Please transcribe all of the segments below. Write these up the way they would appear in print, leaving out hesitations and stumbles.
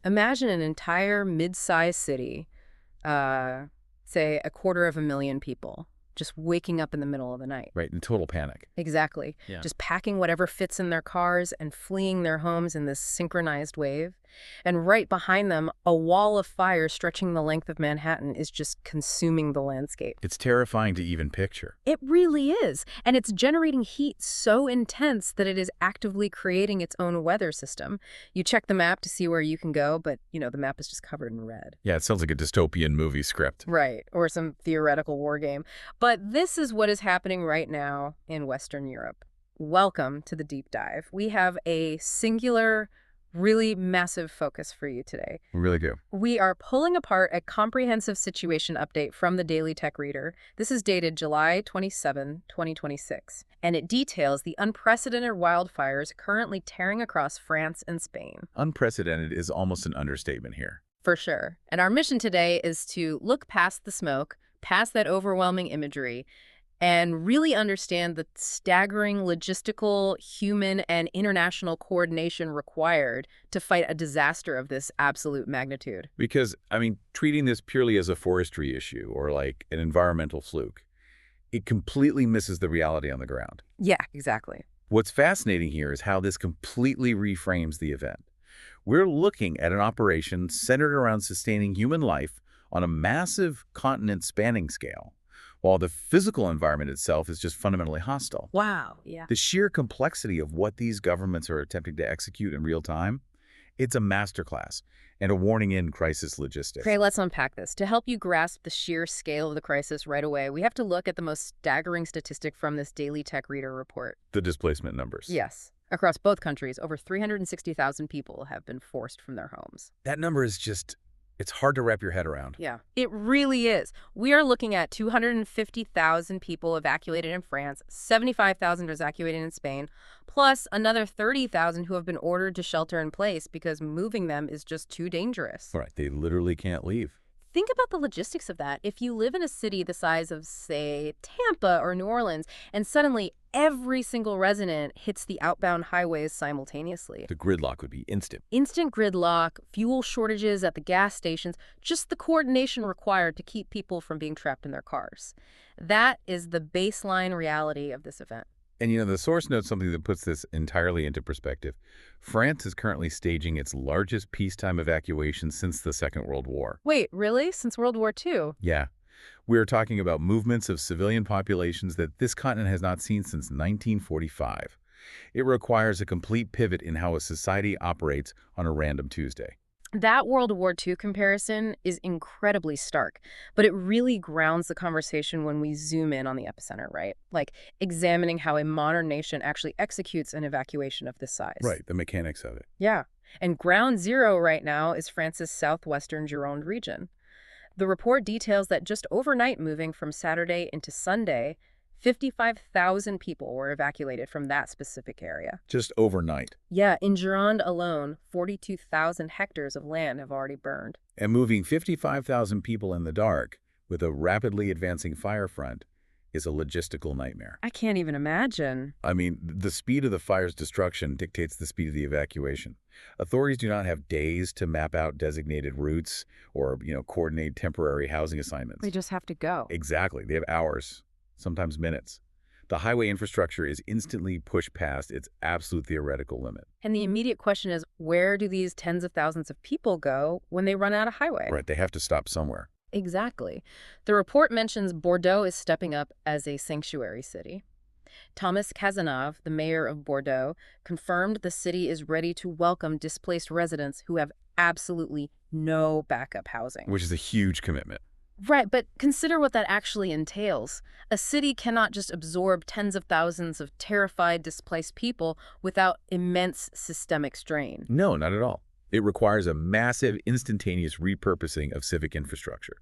Imagine an entire mid-sized city, say 250,000 people, just waking up in the middle of the night. Right, in total panic. Exactly. Yeah. Just packing whatever fits in their cars and fleeing their homes in this synchronized wave. And right behind them, a wall of fire stretching the length of Manhattan is just consuming the landscape. It's terrifying to even picture. It really is. And it's generating heat so intense that it is actively creating its own weather system. You check the map to see where you can go, but, the map is just covered in red. Yeah, it sounds like a dystopian movie script. Right, or some theoretical war game. But this is what is happening right now in Western Europe. Welcome to the deep dive. We have a singular, really massive focus for you today. We really do. We are pulling apart a comprehensive situation update from the Daily Tech Reader. This is dated July 27, 2026, and it details the unprecedented wildfires currently tearing across France and Spain. Unprecedented is almost an understatement here. For sure. And our mission today is to look past the smoke, past that overwhelming imagery, and really understand the staggering logistical, human, and international coordination required to fight a disaster of this absolute magnitude. Because, treating this purely as a forestry issue or like an environmental fluke, it completely misses the reality on the ground. Yeah, exactly. What's fascinating here is how this completely reframes the event. We're looking at an operation centered around sustaining human life on a massive continent-spanning scale, while the physical environment itself is just fundamentally hostile. Wow, yeah. The sheer complexity of what these governments are attempting to execute in real time, it's a masterclass and a warning in crisis logistics. Okay, let's unpack this. To help you grasp the sheer scale of the crisis right away, we have to look at the most staggering statistic from this Daily Tech Reader report. The displacement numbers. Yes. Across both countries, over 360,000 people have been forced from their homes. That number is just, it's hard to wrap your head around. Yeah, it really is. We are looking at 250,000 people evacuated in France, 75,000 evacuated in Spain, plus another 30,000 who have been ordered to shelter in place because moving them is just too dangerous. Right, they literally can't leave. Think about the logistics of that. If you live in a city the size of, say, Tampa or New Orleans, and suddenly every single resident hits the outbound highways simultaneously. The gridlock would be instant. Instant gridlock, fuel shortages at the gas stations, just the coordination required to keep people from being trapped in their cars. That is the baseline reality of this event. And the source notes something that puts this entirely into perspective. France is currently staging its largest peacetime evacuation since the Second World War. Wait, really? Since World War II? Yeah. We're talking about movements of civilian populations that this continent has not seen since 1945. It requires a complete pivot in how a society operates on a random Tuesday. That World War II comparison is incredibly stark, but it really grounds the conversation when we zoom in on the epicenter, right? Like examining how a modern nation actually executes an evacuation of this size. Right, the mechanics of it. Yeah, and ground zero right now is France's southwestern Gironde region. The report details that just overnight moving from Saturday into Sunday, 55,000 people were evacuated from that specific area. Just overnight. Yeah, in Gironde alone, 42,000 hectares of land have already burned. And moving 55,000 people in the dark with a rapidly advancing fire front is a logistical nightmare. I can't even imagine. The speed of the fire's destruction dictates the speed of the evacuation. Authorities do not have days to map out designated routes or, coordinate temporary housing assignments. They just have to go. Exactly. They have hours, sometimes minutes. The highway infrastructure is instantly pushed past its absolute theoretical limit. And the immediate question is, where do these tens of thousands of people go when they run out of highway? Right, they have to stop somewhere. Exactly. The report mentions Bordeaux is stepping up as a sanctuary city. Thomas Cazenave, the mayor of Bordeaux, confirmed the city is ready to welcome displaced residents who have absolutely no backup housing. Which is a huge commitment. Right, but consider what that actually entails. A city cannot just absorb tens of thousands of terrified, displaced people without immense systemic strain. No, not at all. It requires a massive, instantaneous repurposing of civic infrastructure.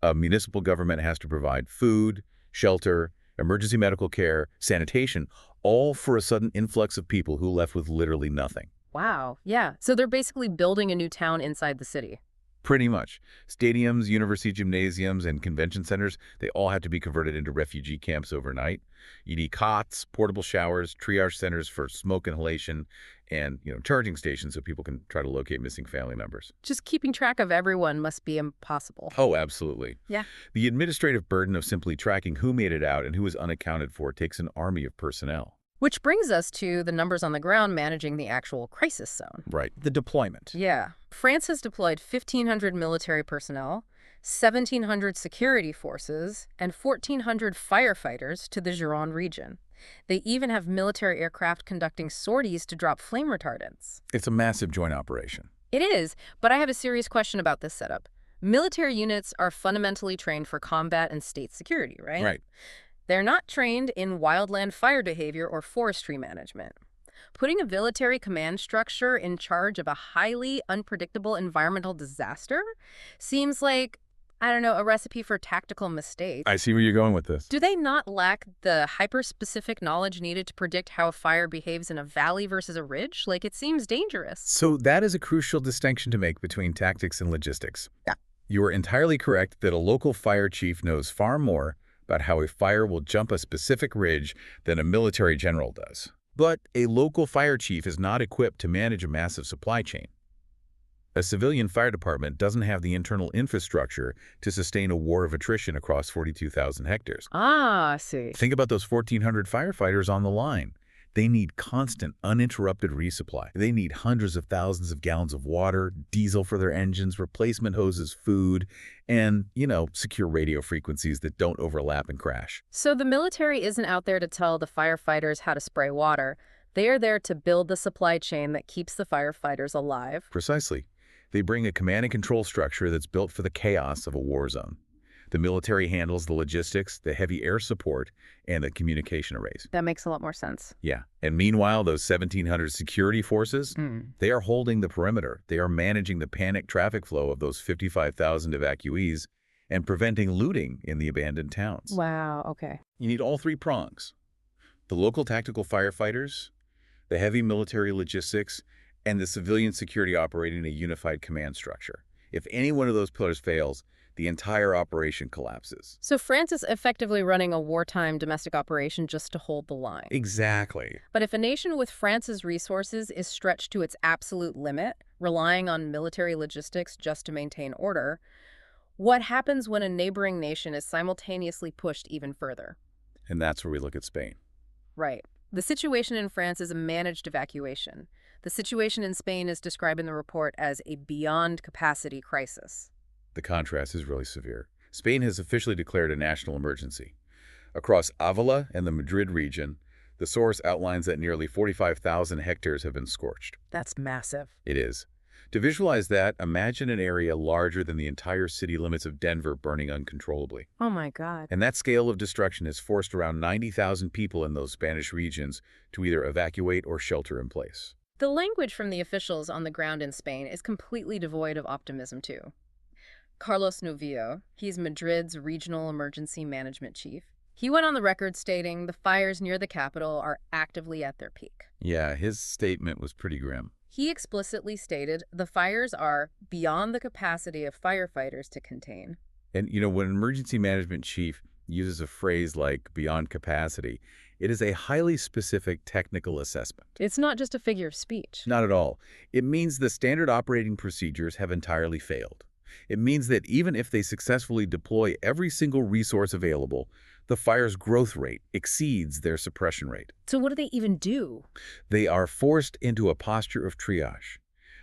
A municipal government has to provide food, shelter, emergency medical care, sanitation, all for a sudden influx of people who left with literally nothing. Wow, yeah. So they're basically building a new town inside the city. Pretty much. Stadiums, university gymnasiums, and convention centers, they all have to be converted into refugee camps overnight. You need cots, portable showers, triage centers for smoke inhalation, and charging stations so people can try to locate missing family members. Just keeping track of everyone must be impossible. Oh, absolutely. Yeah. The administrative burden of simply tracking who made it out and who was unaccounted for takes an army of personnel. Which brings us to the numbers on the ground managing the actual crisis zone. Right. The deployment. Yeah. France has deployed 1,500 military personnel, 1,700 security forces, and 1,400 firefighters to the Gironde region. They even have military aircraft conducting sorties to drop flame retardants. It's a massive joint operation. It is, but I have a serious question about this setup. Military units are fundamentally trained for combat and state security, right? Right. They're not trained in wildland fire behavior or forestry management. Putting a military command structure in charge of a highly unpredictable environmental disaster seems like, I don't know, a recipe for tactical mistakes. I see where you're going with this. Do they not lack the hyper-specific knowledge needed to predict how a fire behaves in a valley versus a ridge? Like, it seems dangerous. So that is a crucial distinction to make between tactics and logistics. Yeah. You are entirely correct that a local fire chief knows far more about how a fire will jump a specific ridge than a military general does. But a local fire chief is not equipped to manage a massive supply chain. A civilian fire department doesn't have the internal infrastructure to sustain a war of attrition across 42,000 hectares. Ah, I see. Think about those 1,400 firefighters on the line. They need constant, uninterrupted resupply. They need hundreds of thousands of gallons of water, diesel for their engines, replacement hoses, food, and, secure radio frequencies that don't overlap and crash. So the military isn't out there to tell the firefighters how to spray water. They are there to build the supply chain that keeps the firefighters alive. Precisely. They bring a command and control structure that's built for the chaos of a war zone. The military handles the logistics, the heavy air support, and the communication arrays. That makes a lot more sense. Yeah. And meanwhile, those 1,700 security forces, they are holding the perimeter. They are managing the panic traffic flow of those 55,000 evacuees and preventing looting in the abandoned towns. Wow, okay. You need all three prongs. The local tactical firefighters, the heavy military logistics, and the civilian security operating a unified command structure. If any one of those pillars fails, the entire operation collapses. So France is effectively running a wartime domestic operation just to hold the line. Exactly. But if a nation with France's resources is stretched to its absolute limit, relying on military logistics just to maintain order, what happens when a neighboring nation is simultaneously pushed even further? And that's where we look at Spain. Right. The situation in France is a managed evacuation. The situation in Spain is described in the report as a beyond capacity crisis. The contrast is really severe. Spain has officially declared a national emergency. Across Avila and the Madrid region, the source outlines that nearly 45,000 hectares have been scorched. That's massive. It is. To visualize that, imagine an area larger than the entire city limits of Denver burning uncontrollably. Oh my God. And that scale of destruction has forced around 90,000 people in those Spanish regions to either evacuate or shelter in place. The language from the officials on the ground in Spain is completely devoid of optimism, too. Carlos Novillo, he's Madrid's regional emergency management chief. He went on the record stating the fires near the capital are actively at their peak. Yeah, his statement was pretty grim. He explicitly stated the fires are beyond the capacity of firefighters to contain. And, when an emergency management chief uses a phrase like beyond capacity, it is a highly specific technical assessment. It's not just a figure of speech. Not at all. It means the standard operating procedures have entirely failed. It means that even if they successfully deploy every single resource available, the fire's growth rate exceeds their suppression rate. So what do they even do? They are forced into a posture of triage.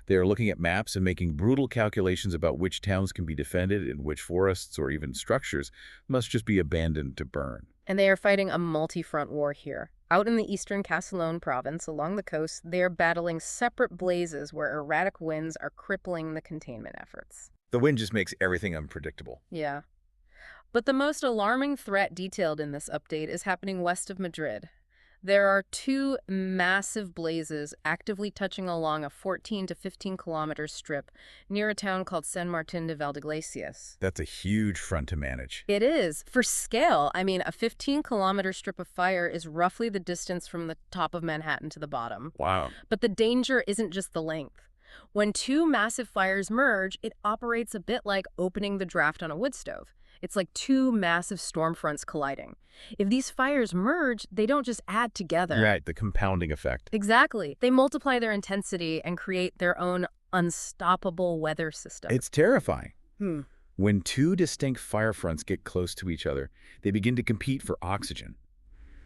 They are looking at maps and making brutal calculations about which towns can be defended and which forests or even structures must just be abandoned to burn. And they are fighting a multi-front war here. Out in the eastern Castellón province along the coast, they are battling separate blazes where erratic winds are crippling the containment efforts. The wind just makes everything unpredictable. Yeah. But the most alarming threat detailed in this update is happening west of Madrid. There are two massive blazes actively touching along a 14 to 15 kilometer strip near a town called San Martín de Valdeiglesias. That's a huge front to manage. It is. For scale, a 15-kilometer strip of fire is roughly the distance from the top of Manhattan to the bottom. Wow. But the danger isn't just the length. When two massive fires merge, it operates a bit like opening the draft on a wood stove. It's like two massive storm fronts colliding. If these fires merge, they don't just add together. Right, the compounding effect. Exactly. They multiply their intensity and create their own unstoppable weather system. It's terrifying. When two distinct fire fronts get close to each other, they begin to compete for oxygen.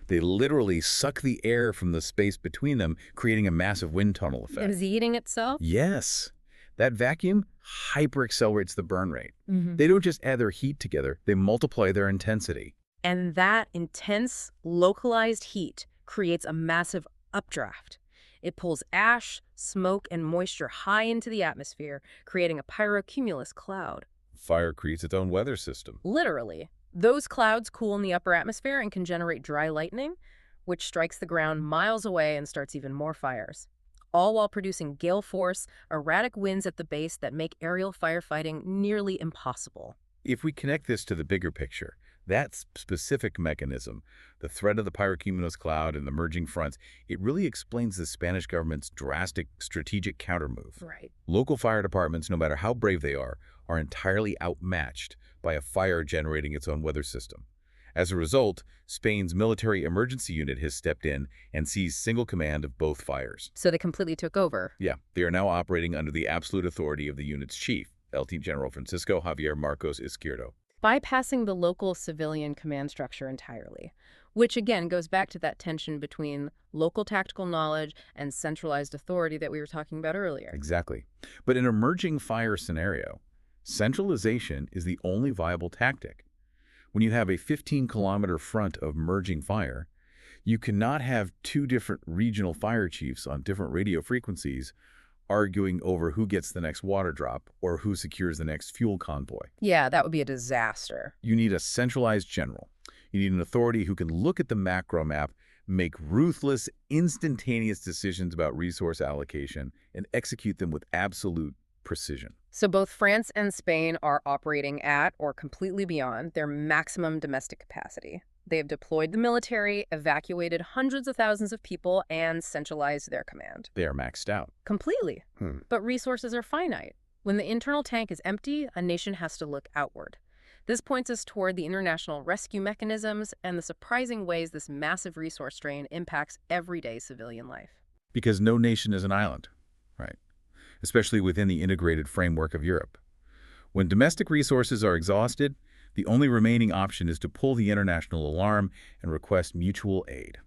They literally suck the air from the space between them, creating a massive wind tunnel effect. Is it eating itself? Yes. That vacuum hyper-accelerates the burn rate. They don't just add their heat together, they multiply their intensity. And that intense, localized heat creates a massive updraft. It pulls ash, smoke, and moisture high into the atmosphere, creating a pyrocumulus cloud. Fire creates its own weather system. Literally. Those clouds cool in the upper atmosphere and can generate dry lightning, which strikes the ground miles away and starts even more fires, all while producing gale force, erratic winds at the base that make aerial firefighting nearly impossible. If we connect this to the bigger picture, that specific mechanism, the threat of the pyrocumulus cloud and the merging fronts, it really explains the Spanish government's drastic strategic countermove. Right. Local fire departments, no matter how brave they are entirely outmatched by a fire generating its own weather system. As a result, Spain's military emergency unit has stepped in and seized single command of both fires. So they completely took over. Yeah, they are now operating under the absolute authority of the unit's chief, Lieutenant General Francisco Javier Marcos Izquierdo. Bypassing the local civilian command structure entirely, which again goes back to that tension between local tactical knowledge and centralized authority that we were talking about earlier. Exactly. But in an emerging fire scenario, centralization is the only viable tactic. When you have a 15-kilometer front of merging fire, you cannot have two different regional fire chiefs on different radio frequencies arguing over who gets the next water drop or who secures the next fuel convoy. Yeah, that would be a disaster. You need a centralized general. You need an authority who can look at the macro map, make ruthless, instantaneous decisions about resource allocation, and execute them with absolute precision. So both France and Spain are operating at or completely beyond their maximum domestic capacity. They have deployed the military, evacuated hundreds of thousands of people, and centralized their command. They are maxed out. Completely. But resources are finite. When the internal tank is empty, a nation has to look outward. This points us toward the international rescue mechanisms and the surprising ways this massive resource drain impacts everyday civilian life. Because no nation is an island, right? Especially within the integrated framework of Europe. When domestic resources are exhausted, the only remaining option is to pull the international alarm and request mutual aid.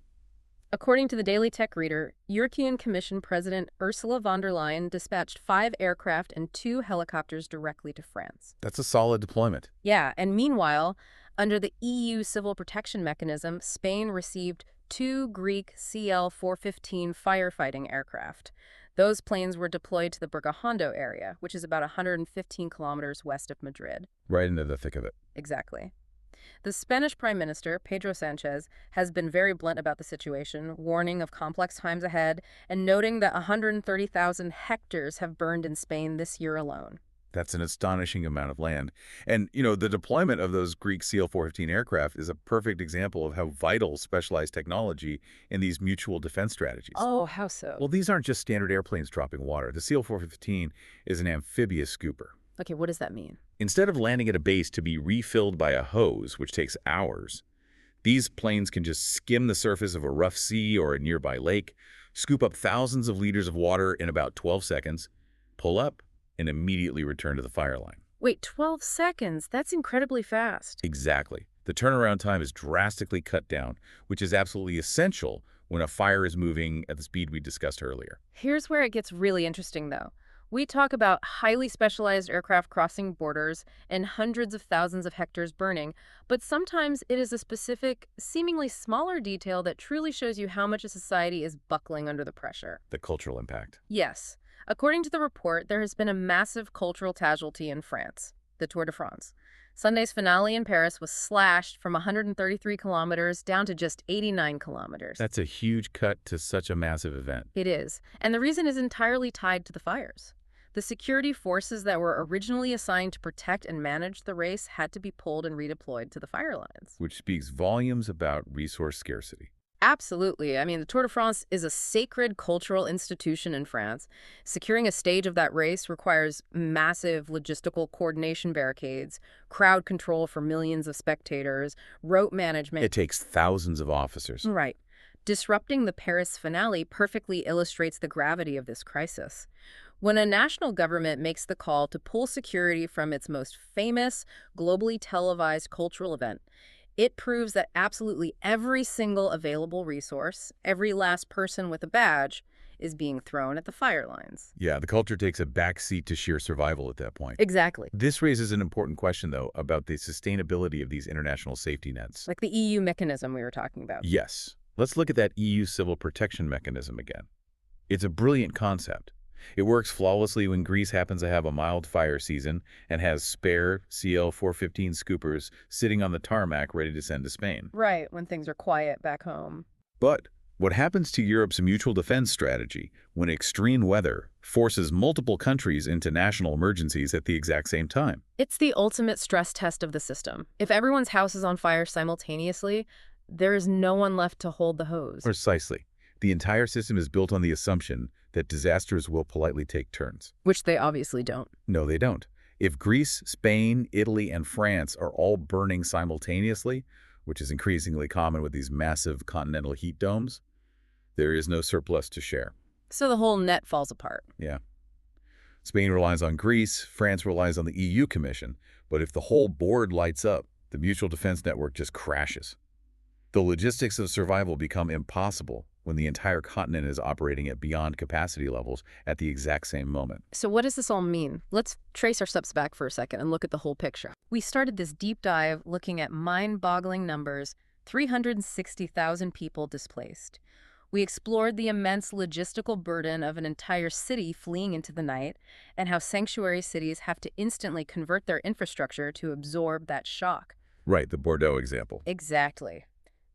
According to the Daily Tech Reader, European Commission President Ursula von der Leyen dispatched 5 aircraft and 2 helicopters directly to France. That's a solid deployment. Yeah, and meanwhile, under the EU Civil Protection Mechanism, Spain received 2 Greek CL-415 firefighting aircraft. Those planes were deployed to the Burgajondo area, which is about 115 kilometers west of Madrid. Right into the thick of it. Exactly. The Spanish Prime Minister, Pedro Sanchez, has been very blunt about the situation, warning of complex times ahead and noting that 130,000 hectares have burned in Spain this year alone. That's an astonishing amount of land. And, the deployment of those Greek CL-415 aircraft is a perfect example of how vital specialized technology in these mutual defense strategies. Oh, how so? Well, these aren't just standard airplanes dropping water. The CL-415 is an amphibious scooper. Okay, what does that mean? Instead of landing at a base to be refilled by a hose, which takes hours, these planes can just skim the surface of a rough sea or a nearby lake, scoop up thousands of liters of water in about 12 seconds, pull up, and immediately return to the fire line. Wait, 12 seconds? That's incredibly fast. Exactly. The turnaround time is drastically cut down, which is absolutely essential when a fire is moving at the speed we discussed earlier. Here's where it gets really interesting, though. We talk about highly specialized aircraft crossing borders and hundreds of thousands of hectares burning, but sometimes it is a specific, seemingly smaller detail that truly shows you how much a society is buckling under the pressure. The cultural impact. Yes. According to the report, there has been a massive cultural casualty in France, the Tour de France. Sunday's finale in Paris was slashed from 133 kilometers down to just 89 kilometers. That's a huge cut to such a massive event. It is. And the reason is entirely tied to the fires. The security forces that were originally assigned to protect and manage the race had to be pulled and redeployed to the fire lines. Which speaks volumes about resource scarcity. Absolutely. I mean, the Tour de France is a sacred cultural institution in France. Securing a stage of that race requires massive logistical coordination barricades, crowd control for millions of spectators, route management. It takes thousands of officers. Right. Disrupting the Paris finale perfectly illustrates the gravity of this crisis. When a national government makes the call to pull security from its most famous, globally televised cultural event, it proves that absolutely every single available resource, every last person with a badge, is being thrown at the fire lines. Yeah, the culture takes a back seat to sheer survival at that point. Exactly. This raises an important question, though, about the sustainability of these international safety nets. Like the EU mechanism we were talking about. Yes. Let's look at that EU civil protection mechanism again. It's a brilliant concept. It works flawlessly when Greece happens to have a mild fire season and has spare CL-415 scoopers sitting on the tarmac ready to send to Spain. Right, when things are quiet back home. But what happens to Europe's mutual defense strategy when extreme weather forces multiple countries into national emergencies at the exact same time? It's the ultimate stress test of the system. If everyone's house is on fire simultaneously, there is no one left to hold the hose. Precisely. The entire system is built on the assumption that disasters will politely take turns. Which they obviously don't. No, they don't. If Greece, Spain, Italy, and France are all burning simultaneously, which is increasingly common with these massive continental heat domes, there is no surplus to share. So the whole net falls apart. Yeah. Spain relies on Greece, France relies on the EU Commission, but if the whole board lights up, the mutual defense network just crashes. The logistics of survival become impossible when the entire continent is operating at beyond capacity levels at the exact same moment. So what does this all mean? Let's trace our steps back for a second and look at the whole picture. We started this deep dive looking at mind-boggling numbers, 360,000 people displaced. We explored the immense logistical burden of an entire city fleeing into the night and how sanctuary cities have to instantly convert their infrastructure to absorb that shock. Right, the Bordeaux example. Exactly.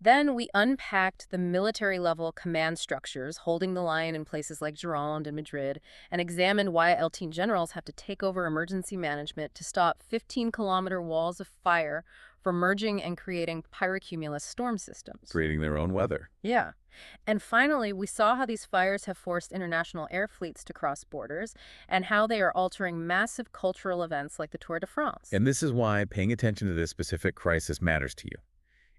Then we unpacked the military-level command structures holding the line in places like Gironde and Madrid and examined why LT generals have to take over emergency management to stop 15-kilometer walls of fire from merging and creating pyrocumulus storm systems. Creating their own weather. Yeah. And finally, we saw how these fires have forced international air fleets to cross borders and how they are altering massive cultural events like the Tour de France. And this is why paying attention to this specific crisis matters to you.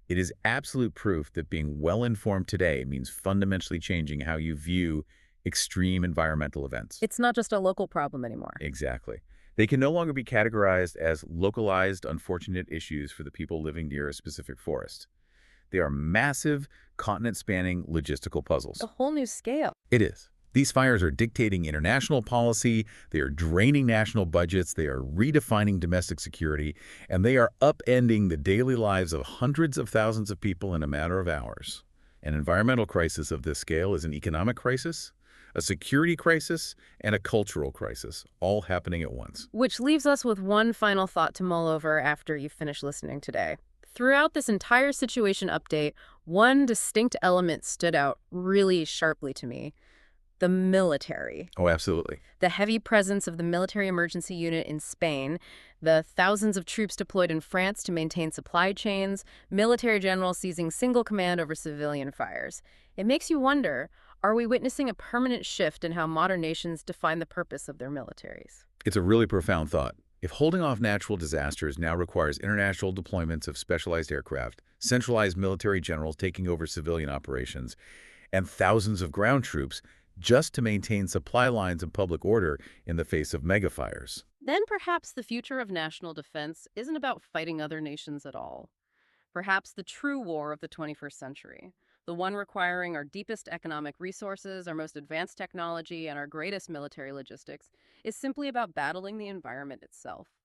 It is absolute proof that being well-informed today means fundamentally changing how you view extreme environmental events. It's not just a local problem anymore. Exactly. They can no longer be categorized as localized, unfortunate issues for the people living near a specific forest. They are massive, continent-spanning logistical puzzles. A whole new scale. It is. These fires are dictating international policy, they are draining national budgets, they are redefining domestic security, and they are upending the daily lives of hundreds of thousands of people in a matter of hours. An environmental crisis of this scale is an economic crisis, a security crisis, and a cultural crisis, all happening at once. Which leaves us with one final thought to mull over after you finish listening today. Throughout this entire situation update, one distinct element stood out really sharply to me. The military. Oh, absolutely. The heavy presence of the military emergency unit in Spain, the thousands of troops deployed in France to maintain supply chains, military generals seizing single command over civilian fires. It makes you wonder, are we witnessing a permanent shift in how modern nations define the purpose of their militaries? It's a really profound thought. If holding off natural disasters now requires international deployments of specialized aircraft, centralized military generals taking over civilian operations, and thousands of ground troops just to maintain supply lines and public order in the face of megafires, Then perhaps the future of national defense isn't about fighting other nations at all. Perhaps the true war of the 21st century, the one requiring our deepest economic resources, our most advanced technology, and our greatest military logistics, is simply about battling the environment itself.